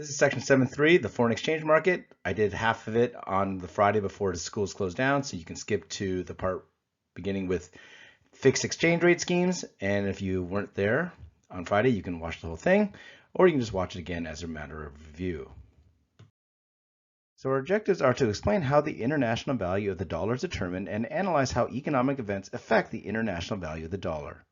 This is section 7.3, the foreign exchange market. I did half of it on the Friday before the schools closed down, so you can skip to the part beginning with fixed exchange rate schemes. And if you weren't there on Friday, you can watch the whole thing, or you can just watch it again as a matter of review. So our objectives are to explain how the international value of the dollar is determined and analyze how economic events affect the international value of the dollar.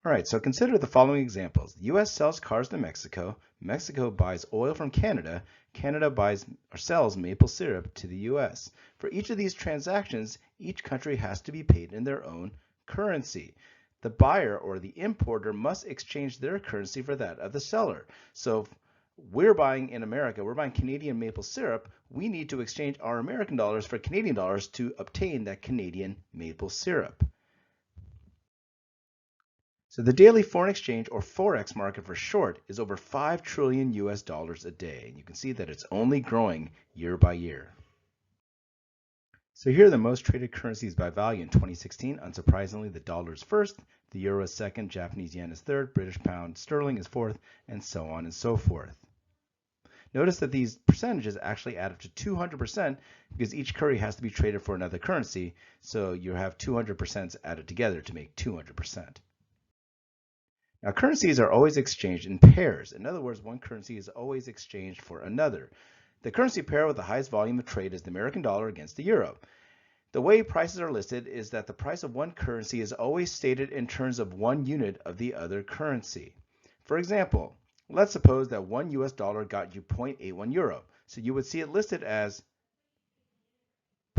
All right, so consider the following examples. The U.S. sells cars to Mexico. Mexico buys oil from Canada. Canada buys or sells maple syrup to the U.S. For each of these transactions, each country has to be paid in their own currency. The buyer or the importer must exchange their currency for that of the seller. So if we're buying in America, we're buying Canadian maple syrup, we need to exchange our American dollars for Canadian dollars to obtain that Canadian maple syrup. So the daily foreign exchange, or Forex market for short, is over 5 trillion US dollars a day. And you can see that it's only growing year by year. So here are the most traded currencies by value in 2016. Unsurprisingly, the dollar is first, the euro is second, Japanese yen is third, British pound sterling is fourth, and so on and so forth. Notice that these percentages actually add up to 200% because each currency has to be traded for another currency. So you have 200% added together to make 200%. Now, currencies are always exchanged in pairs. In other words, one currency is always exchanged for another. The currency pair with the highest volume of trade is the American dollar against the euro. The way prices are listed is that the price of one currency is always stated in terms of one unit of the other currency. For example, let's suppose that 1 US dollar got you 0.81 euro. So you would see it listed as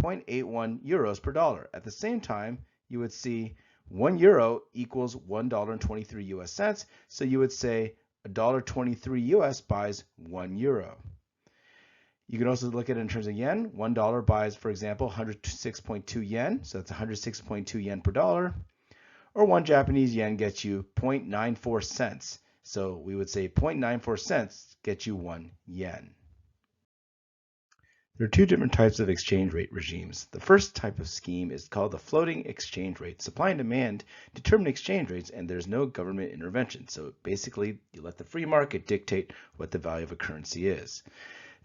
0.81 euros per dollar. At the same time, you would see 1 euro equals $1.23 US cents. So you would say $1.23 US buys 1 euro. You can also look at it in terms of yen. $1 buys, for example, 106.2 yen. So that's 106.2 yen per dollar. Or 1 Japanese yen gets you 0.94 cents. So we would say 0.94 cents gets you 1 yen. There are two different types of exchange rate regimes. The first type of scheme is called the floating exchange rate. Supply and demand determine exchange rates, and there's no government intervention. So basically, you let the free market dictate what the value of a currency is.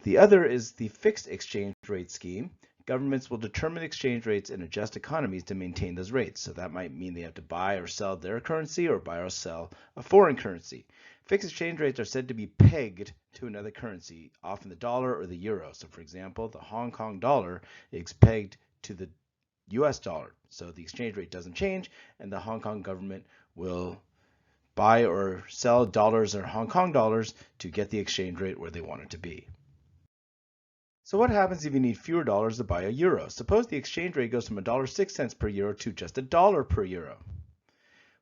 The other is the fixed exchange rate scheme. Governments will determine exchange rates and adjust economies to maintain those rates. So that might mean they have to buy or sell their currency or buy or sell a foreign currency. Fixed exchange rates are said to be pegged to another currency, often the dollar or the euro. So for example, the Hong Kong dollar is pegged to the US dollar. So the exchange rate doesn't change, and the Hong Kong government will buy or sell dollars or Hong Kong dollars to get the exchange rate where they want it to be. So what happens if you need fewer dollars to buy a euro? Suppose the exchange rate goes from $1.06 per euro to just $1 per euro.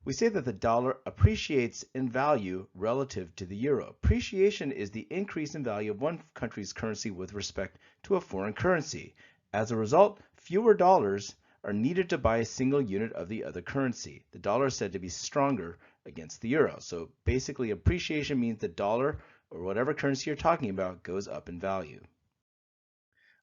We say that the dollar appreciates in value relative to the euro. Appreciation is the increase in value of one country's currency with respect to a foreign currency. As a result, fewer dollars are needed to buy a single unit of the other currency. The dollar is said to be stronger against the euro. So basically, appreciation means the dollar or whatever currency you're talking about goes up in value.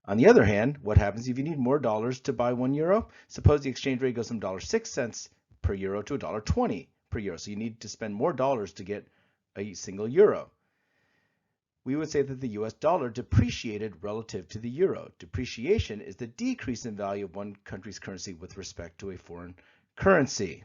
On the other hand, what happens if you need more dollars to buy 1 euro? Suppose the exchange rate goes from $0.06 per euro to $1.20 per euro. So you need to spend more dollars to get a single euro. We would say that the US dollar depreciated relative to the euro. Depreciation is the decrease in value of one country's currency with respect to a foreign currency.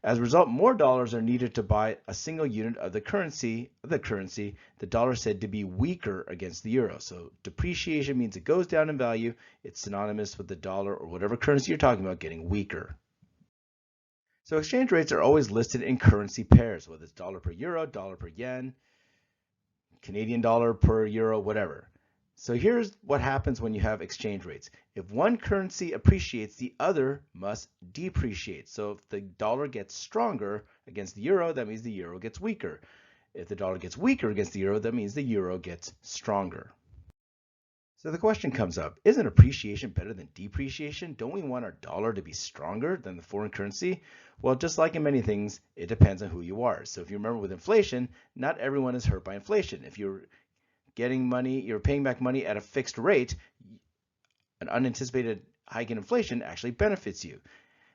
As a result, more dollars are needed to buy a single unit of the currency. The dollar is said to be weaker against the euro. So depreciation means it goes down in value. It's synonymous with the dollar or whatever currency you're talking about getting weaker. So exchange rates are always listed in currency pairs, whether it's dollar per euro, dollar per yen, Canadian dollar per euro, whatever. So here's what happens when you have exchange rates. If one currency appreciates, the other must depreciate. So if the dollar gets stronger against the euro, that means the euro gets weaker. If the dollar gets weaker against the euro, that means the euro gets stronger. So the question comes up, isn't appreciation better than depreciation? Don't we want our dollar to be stronger than the foreign currency? Well, just like in many things, it depends on who you are. So if you remember with inflation, not everyone is hurt by inflation. If you're getting money, you're paying back money at a fixed rate, an unanticipated hike in inflation actually benefits you.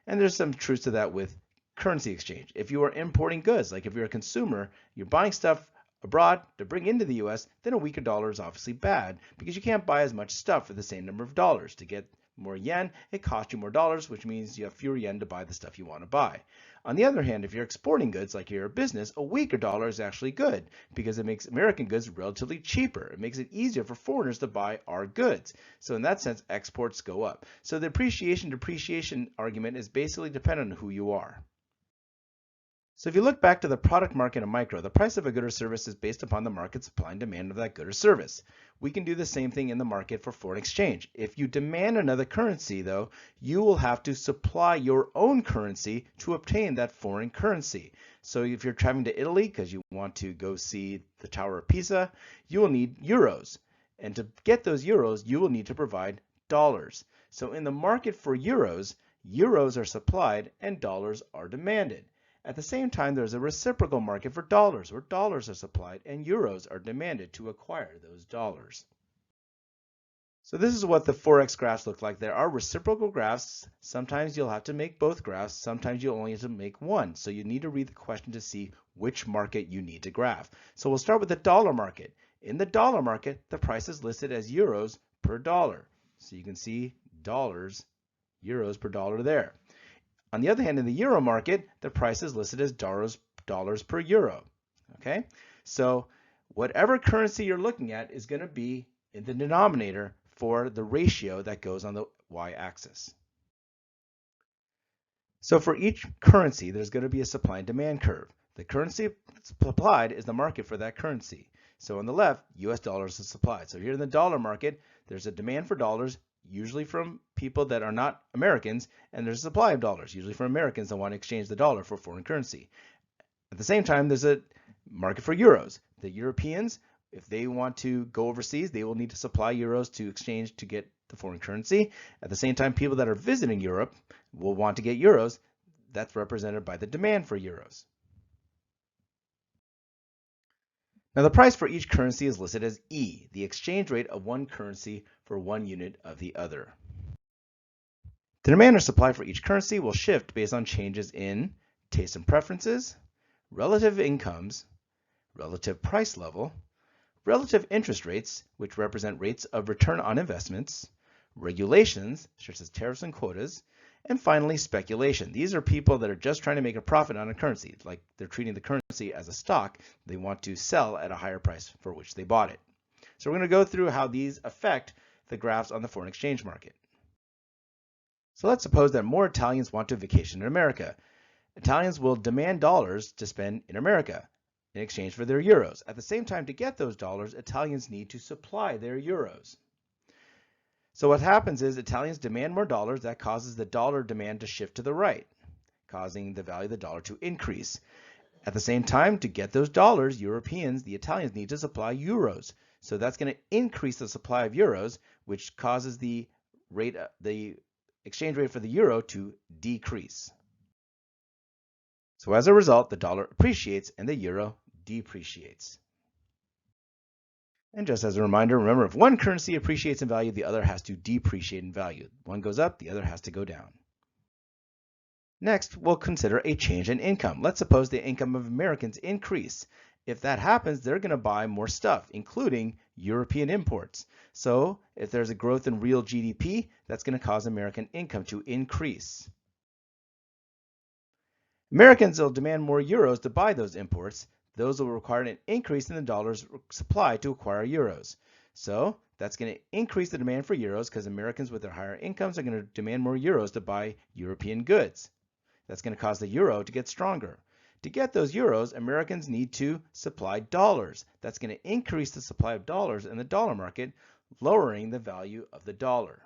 And there's some truth to that with currency exchange. If you are importing goods, like if you're a consumer, you're buying stuff abroad to bring into the US, then a weaker dollar is obviously bad because you can't buy as much stuff for the same number of dollars. To get more yen, it costs you more dollars, which means you have fewer yen to buy the stuff you want to buy. On the other hand, if you're exporting goods like you're a business, a weaker dollar is actually good because it makes American goods relatively cheaper. It makes it easier for foreigners to buy our goods. So in that sense, exports go up. So the appreciation-depreciation argument is basically dependent on who you are. So if you look back to the product market in micro, the price of a good or service is based upon the market supply and demand of that good or service. We can do the same thing in the market for foreign exchange. If you demand another currency, though, you will have to supply your own currency to obtain that foreign currency. So if you're traveling to Italy because you want to go see the Tower of Pisa, you will need euros. And to get those euros, you will need to provide dollars. So in the market for euros, euros are supplied and dollars are demanded. At the same time, there's a reciprocal market for dollars, where dollars are supplied and euros are demanded to acquire those dollars. So this is what the Forex graphs look like. There are reciprocal graphs. Sometimes you'll have to make both graphs. Sometimes you'll only have to make one. So you need to read the question to see which market you need to graph. So we'll start with the dollar market. In the dollar market, the price is listed as euros per dollar. So you can see dollars, euros per dollar there. On the other hand, in the euro market, the price is listed as dollars per euro. Okay, so whatever currency you're looking at is going to be in the denominator for the ratio that goes on the y-axis. So for each currency, there's going to be a supply and demand curve. The currency supplied is the market for that currency. So on the left, US dollars is supplied. So here in the dollar market, there's a demand for dollars, usually from people that are not Americans, and there's a supply of dollars, usually from Americans that want to exchange the dollar for foreign currency. At the same time, there's a market for euros. The Europeans, if they want to go overseas, they will need to supply euros to exchange to get the foreign currency. At the same time, people that are visiting Europe will want to get euros. That's represented by the demand for euros. Now the price for each currency is listed as E, the exchange rate of one currency for one unit of the other. The demand or supply for each currency will shift based on changes in taste and preferences, relative incomes, relative price level, relative interest rates, which represent rates of return on investments, regulations, such as tariffs and quotas, and finally, speculation. These are people that are just trying to make a profit on a currency, like they're treating the currency as a stock. They want to sell at a higher price for which they bought it. So we're going to go through how these affect the graphs on the foreign exchange market. So let's suppose that more Italians want to vacation in America. Italians will demand dollars to spend in America in exchange for their euros. At the same time, to get those dollars, Italians need to supply their euros. So what happens is Italians demand more dollars. That causes the dollar demand to shift to the right, causing the value of the dollar to increase. At the same time, to get those dollars, Europeans, the Italians, need to supply euros. So that's going to increase the supply of euros, which causes the exchange rate for the euro to decrease. So as a result, the dollar appreciates and the euro depreciates. And just as a reminder, remember, if one currency appreciates in value, the other has to depreciate in value. One goes up, the other has to go down. Next, we'll consider a change in income. Let's suppose the income of Americans increase. If that happens, they're going to buy more stuff, including European imports. So if there's a growth in real GDP, that's going to cause American income to increase. Americans will demand more euros to buy those imports. Those will require an increase in the dollar's supply to acquire euros. So that's going to increase the demand for euros because Americans with their higher incomes are going to demand more euros to buy European goods. That's going to cause the euro to get stronger. To get those euros, Americans need to supply dollars. That's going to increase the supply of dollars in the dollar market, lowering the value of the dollar.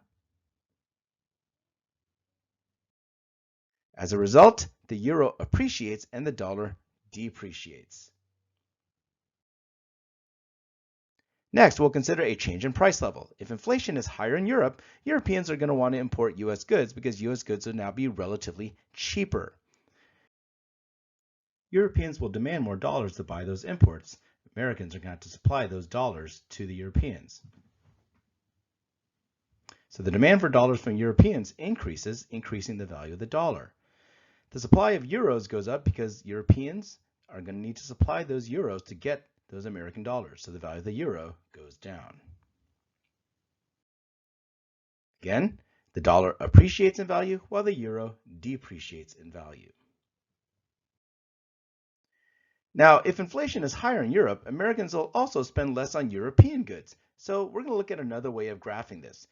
As a result, the euro appreciates and the dollar depreciates. Next, we'll consider a change in price level. If inflation is higher in Europe, Europeans are going to want to import US goods because US goods will now be relatively cheaper. Europeans will demand more dollars to buy those imports. Americans are going to have to supply those dollars to the Europeans. So the demand for dollars from Europeans increases, increasing the value of the dollar. The supply of euros goes up because Europeans are going to need to supply those euros to get those American dollars. So the value of the euro goes down. Again, the dollar appreciates in value while the euro depreciates in value. Now, if inflation is higher in Europe, Americans will also spend less on European goods. So we're going to look at another way of graphing this.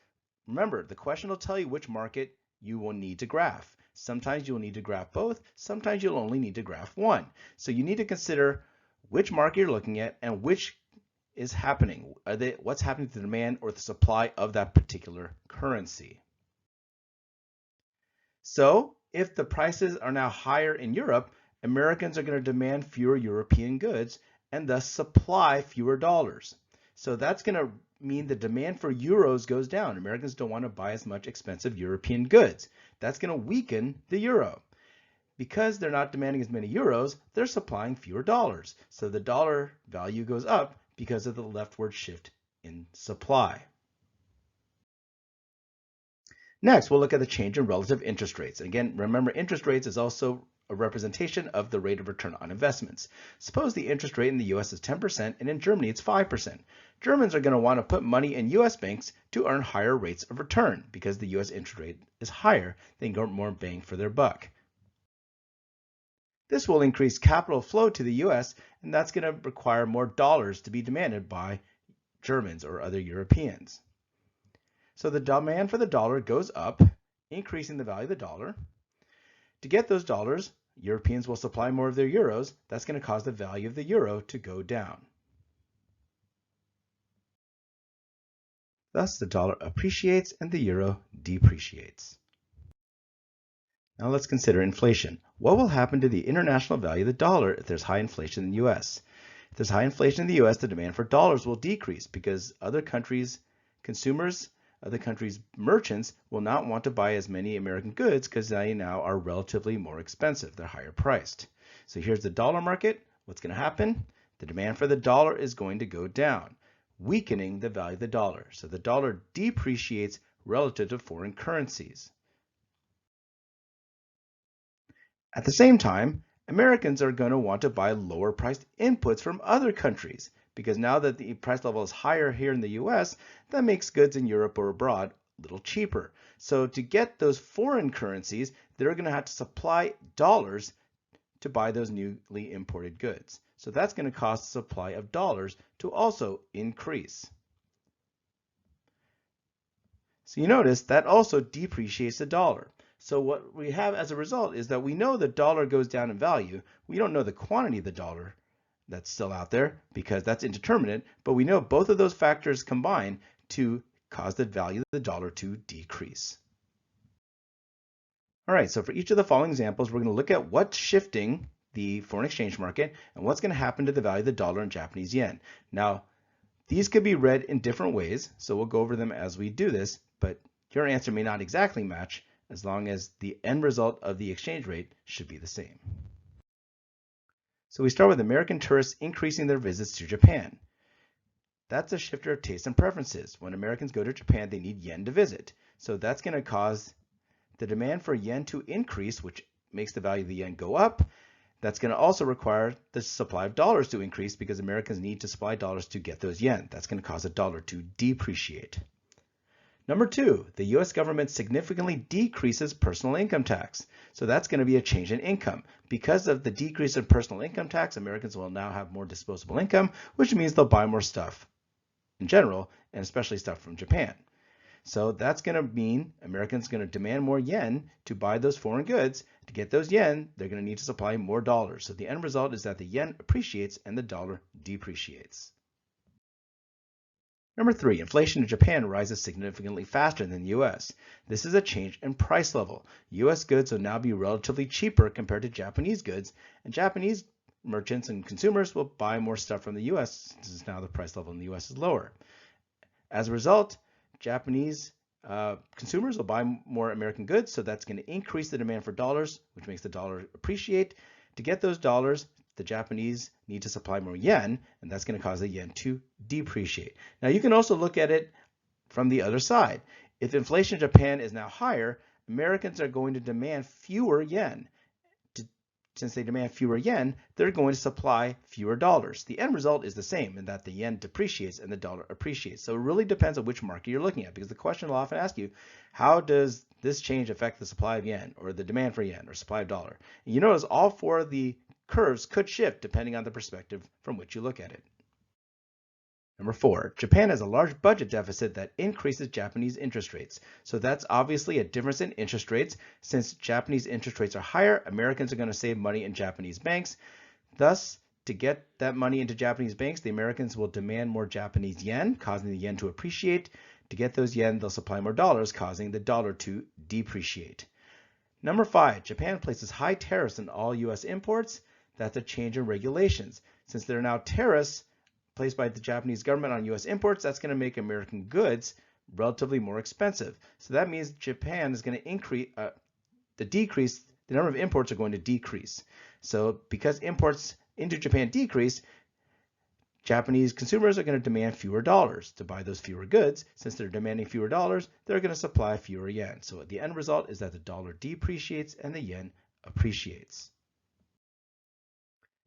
Remember, the question will tell you which market you will need to graph. Sometimes you'll need to graph both. Sometimes you'll only need to graph one. So you need to consider which market you're looking at and which is happening. What's happening to the demand or the supply of that particular currency? So if the prices are now higher in Europe, Americans are going to demand fewer European goods and thus supply fewer dollars. So that's going to mean the demand for euros goes down. Americans don't want to buy as much expensive European goods. That's going to weaken the euro. Because they're not demanding as many euros, they're supplying fewer dollars. So the dollar value goes up because of the leftward shift in supply. Next, we'll look at the change in relative interest rates. And again, remember, interest rates is also a representation of the rate of return on investments. Suppose the interest rate in the US is 10% and in Germany it's 5%. Germans are going to want to put money in US banks to earn higher rates of return because the US interest rate is higher. They can get more bang for their buck. This will increase capital flow to the US, and that's going to require more dollars to be demanded by Germans or other Europeans. So the demand for the dollar goes up, increasing the value of the dollar. To get those dollars, Europeans will supply more of their euros. That's going to cause the value of the euro to go down. Thus, the dollar appreciates and the euro depreciates. Now let's consider inflation. What will happen to the international value of the dollar if there's high inflation in the US? If there's high inflation in the US, the demand for dollars will decrease because other countries' consumers, other countries' merchants will not want to buy as many American goods because they now are relatively more expensive. They're higher priced. So here's the dollar market. What's going to happen? The demand for the dollar is going to go down, weakening the value of the dollar. So the dollar depreciates relative to foreign currencies. At the same time, Americans are going to want to buy lower priced inputs from other countries because now that the price level is higher here in the US, that makes goods in Europe or abroad a little cheaper. So to get those foreign currencies, they're going to have to supply dollars to buy those newly imported goods. So that's going to cause the supply of dollars to also increase. So you notice that also depreciates the dollar. So what we have as a result is that we know the dollar goes down in value. We don't know the quantity of the dollar that's still out there because that's indeterminate, but we know both of those factors combine to cause the value of the dollar to decrease. All right, so for each of the following examples, we're going to look at what's shifting the foreign exchange market and what's going to happen to the value of the dollar and Japanese yen. Now, these could be read in different ways, so we'll go over them as we do this, but your answer may not exactly match as long as the end result of the exchange rate should be the same. So we start with American tourists increasing their visits to Japan. That's a shifter of taste and preferences. When Americans go to Japan, they need yen to visit. So that's going to cause the demand for yen to increase, which makes the value of the yen go up. That's going to also require the supply of dollars to increase because Americans need to supply dollars to get those yen. That's going to cause the dollar to depreciate. Number two, the US government significantly decreases personal income tax. So that's going to be a change in income. Because of the decrease in personal income tax, Americans will now have more disposable income, which means they'll buy more stuff in general, and especially stuff from Japan. So that's going to mean Americans are going to demand more yen to buy those foreign goods. To get those yen, they're going to need to supply more dollars. So the end result is that the yen appreciates and the dollar depreciates. Number three, inflation in Japan rises significantly faster than the US. This is a change in price level. US goods will now be relatively cheaper compared to Japanese goods, and Japanese merchants and consumers will buy more stuff from the US since now the price level in the US is lower. As a result, Japanese consumers will buy more American goods, so that's going to increase the demand for dollars, which makes the dollar appreciate. To get those dollars, the Japanese need to supply more yen, and that's going to cause the yen to depreciate. Now, you can also look at it from the other side. If inflation in Japan is now higher, Americans are going to demand fewer yen. To since they demand fewer yen, they're going to supply fewer dollars. The end result is the same in that the yen depreciates and the dollar appreciates. So it really depends on which market you're looking at, because the question will often ask you, how does this change affect the supply of yen or the demand for yen or supply of dollar? And you notice all four of the curves could shift depending on the perspective from which you look at it. Number 4, Japan has a large budget deficit that increases Japanese interest rates. So that's obviously a difference in interest rates. Since Japanese interest rates are higher, Americans are going to save money in Japanese banks. Thus, to get that money into Japanese banks, the Americans will demand more Japanese yen, causing the yen to appreciate. To get those yen, they'll supply more dollars, causing the dollar to depreciate. Number 5, Japan places high tariffs on all U.S. imports. That's a change in regulations. Since there are now tariffs placed by the Japanese government on U.S. imports, that's going to make American goods relatively more expensive. So that means Japan is going to increase, the number of imports are going to decrease. So because imports into Japan decrease, Japanese consumers are going to demand fewer dollars to buy those fewer goods. Since they're demanding fewer dollars, they're going to supply fewer yen. So the end result is that the dollar depreciates and the yen appreciates.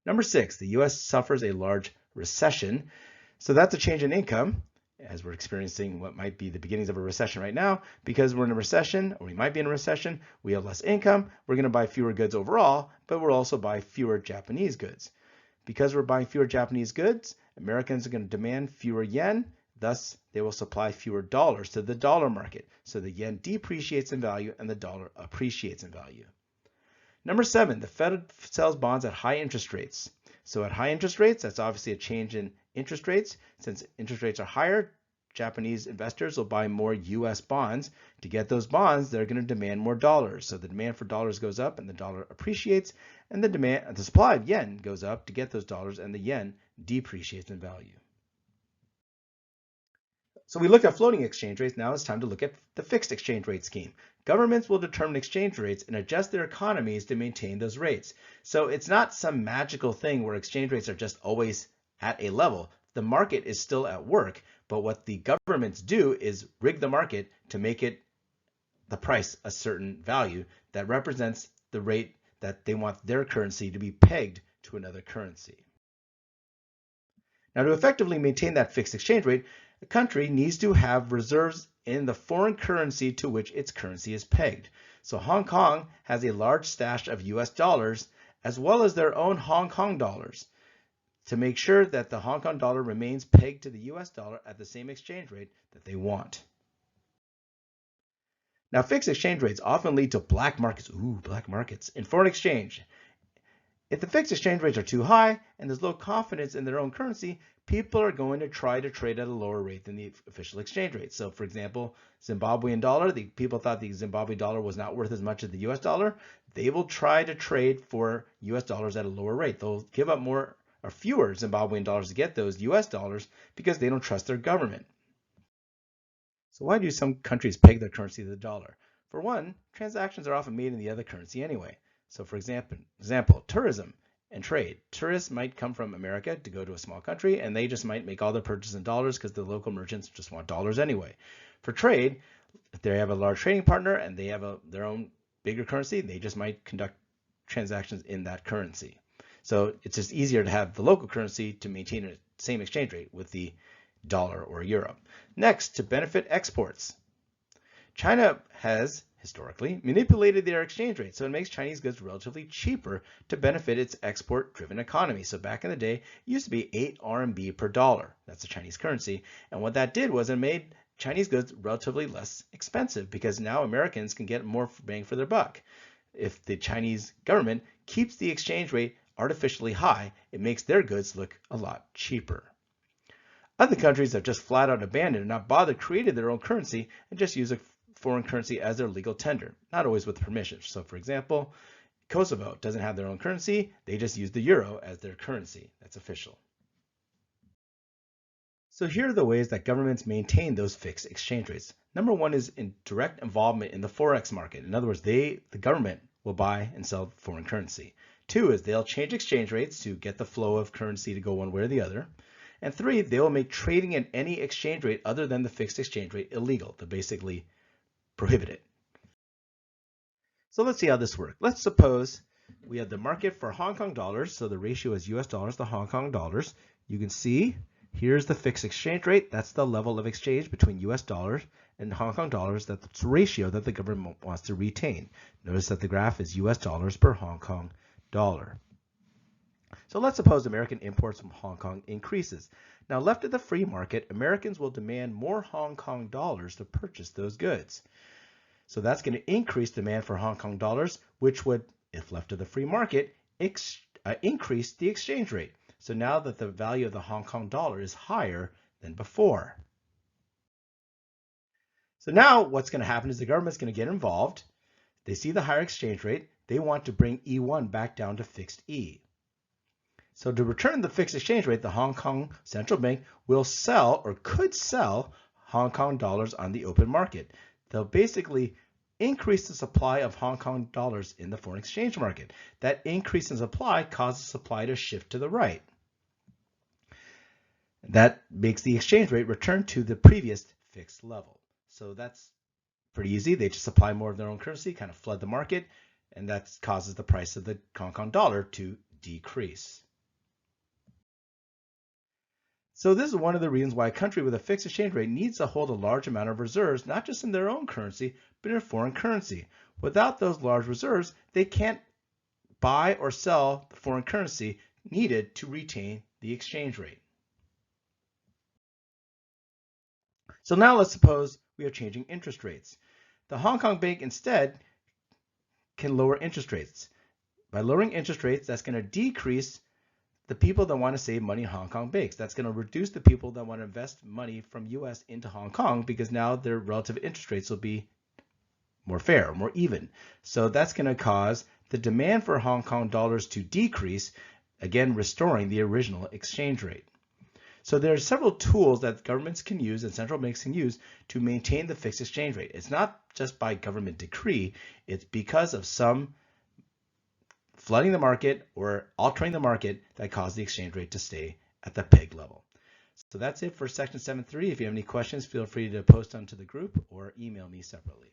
Number 6, the U.S. suffers a large recession. So that's a change in income, as we're experiencing what might be the beginnings of a recession right now. Because we're in a recession, or we might be in a recession, we have less income, we're going to buy fewer goods overall, but we'll also buy fewer Japanese goods. Because we're buying fewer Japanese goods, Americans are going to demand fewer yen, thus they will supply fewer dollars to the dollar market. So the yen depreciates in value and the dollar appreciates in value. Number 7, the Fed sells bonds at high interest rates. So at high interest rates, that's obviously a change in interest rates. Since interest rates are higher, Japanese investors will buy more U.S. bonds. To get those bonds, they're going to demand more dollars. So the demand for dollars goes up and the dollar appreciates, and the supply of yen goes up to get those dollars, and the yen depreciates in value. So we looked at floating exchange rates. Now it's time to look at the fixed exchange rate scheme. Governments will determine exchange rates and adjust their economies to maintain those rates. So it's not some magical thing where exchange rates are just always at a level. The market is still at work, but what the governments do is rig the market to make it the price a certain value that represents the rate that they want their currency to be pegged to another currency. Now, to effectively maintain that fixed exchange rate, a country needs to have reserves in the foreign currency to which its currency is pegged. So Hong Kong has a large stash of US dollars as well as their own Hong Kong dollars to make sure that the Hong Kong dollar remains pegged to the US dollar at the same exchange rate that they want. Now, fixed exchange rates often lead to black markets. Black markets in foreign exchange. If the fixed exchange rates are too high and there's low confidence in their own currency, people are going to try to trade at a lower rate than the official exchange rate. So for example, Zimbabwean dollar, people thought the Zimbabwe dollar was not worth as much as the US dollar. They will try to trade for US dollars at a lower rate. They'll give up more or fewer Zimbabwean dollars to get those US dollars because they don't trust their government. So why do some countries peg their currency to the dollar? For one, transactions are often made in the other currency anyway. So for example, tourism and trade. Tourists might come from America to go to a small country, and they just might make all their purchases in dollars because the local merchants just want dollars anyway. For trade, if they have a large trading partner and they have their own bigger currency, they just might conduct transactions in that currency. So it's just easier to have the local currency to maintain the same exchange rate with the dollar or euro. Next, to benefit exports. China has historically manipulated their exchange rate, so it makes Chinese goods relatively cheaper to benefit its export-driven economy. So back in the day, it used to be 8 RMB per dollar. That's the Chinese currency. And what that did was it made Chinese goods relatively less expensive because now Americans can get more bang for their buck. If the Chinese government keeps the exchange rate artificially high, it makes their goods look a lot cheaper. Other countries have just flat out abandoned and not bothered creating their own currency and just use a foreign currency as their legal tender, not always with permission. So for example, Kosovo doesn't have their own currency. They just use the euro as their currency. That's official. So here are the ways that governments maintain those fixed exchange rates. Number 1 is in direct involvement in the Forex market. In other words, the government will buy and sell foreign currency. 2 is they'll change exchange rates to get the flow of currency to go one way or the other. And 3, they will make trading at any exchange rate other than the fixed exchange rate illegal. They'll basically prohibit it. So let's see how this works. Let's suppose We have the market for Hong Kong dollars. So the ratio is US dollars to Hong Kong dollars. You can see here's the fixed exchange rate. That's the level of exchange between US dollars and Hong Kong dollars. That's the ratio that the government wants to retain. Notice that the graph is US dollars per Hong Kong dollar. So let's suppose American imports from Hong Kong increases. Now left to the free market, Americans will demand more Hong Kong dollars to purchase those goods. So that's going to increase demand for Hong Kong dollars, which would, if left to the free market, increase the exchange rate. So now that the value of the Hong Kong dollar is higher than before. So now what's going to happen is the government's going to get involved. They see the higher exchange rate. They want to bring E1 back down to fixed E. So to return the fixed exchange rate, the Hong Kong Central Bank will sell or could sell Hong Kong dollars on the open market. They'll basically increase the supply of Hong Kong dollars in the foreign exchange market. That increase in supply causes supply to shift to the right. That makes the exchange rate return to the previous fixed level. So that's pretty easy. They just supply more of their own currency, kind of flood the market, and that causes the price of the Hong Kong dollar to decrease. So this is one of the reasons why a country with a fixed exchange rate needs to hold a large amount of reserves, not just in their own currency, but in foreign currency. Without those large reserves, they can't buy or sell the foreign currency needed to retain the exchange rate. So now let's suppose we are changing interest rates. The Hong Kong Bank instead can lower interest rates. By lowering interest rates, that's going to decrease the people that want to save money in Hong Kong banks. That's going to reduce the people that want to invest money from US into Hong Kong because now their relative interest rates will be more fair, more even. So that's going to cause the demand for Hong Kong dollars to decrease, again, restoring the original exchange rate. So there are several tools that governments can use and central banks can use to maintain the fixed exchange rate. It's not just by government decree, it's because of some flooding the market or altering the market that caused the exchange rate to stay at the peg level. So that's it for section 7.3. If you have any questions, feel free to post onto the group or email me separately.